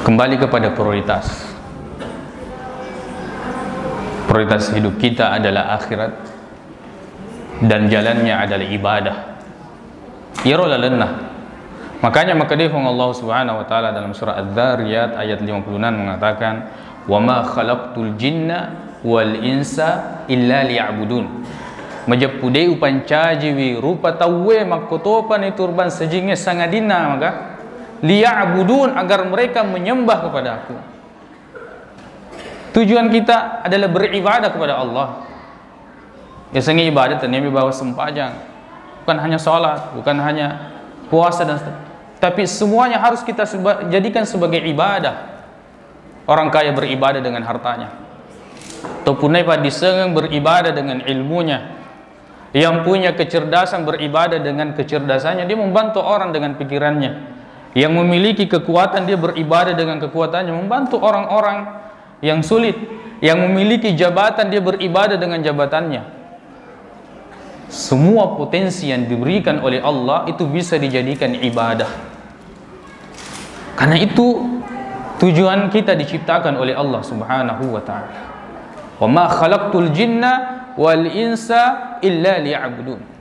Kembali kepada prioritas. Prioritas hidup kita adalah akhirat dan jalannya adalah ibadah. Yarola lennah. Makanya Allah Subhanahu wa taala dalam surah Adz-Dzariyat ayat 56 mengatakan, "Wa ma khalaqtul jinna wal insa illa liya'budun." Majapudai upancajiwi rupa tawe makotopan iturban sejingnya sangadina maka liya'budun, agar mereka menyembah kepada aku. Tujuan kita adalah beribadah kepada Allah. Biasanya ibadah ternyata bawa sempajang, bukan hanya sholat, bukan hanya puasa dan tapi semuanya harus kita jadikan sebagai ibadah. Orang kaya beribadah dengan hartanya, ataupun disengeng beribadah dengan ilmunya. Yang punya kecerdasan beribadah dengan kecerdasannya, dia membantu orang dengan pikirannya. Yang memiliki kekuatan dia beribadah dengan kekuatannya, membantu orang-orang yang sulit. Yang memiliki jabatan dia beribadah dengan jabatannya. Semua potensi yang diberikan oleh Allah itu bisa dijadikan ibadah. Karena itu tujuan kita diciptakan oleh Allah Subhanahu wa taala. Wa ma khalaqtul jinna wal insa illa liya'budun.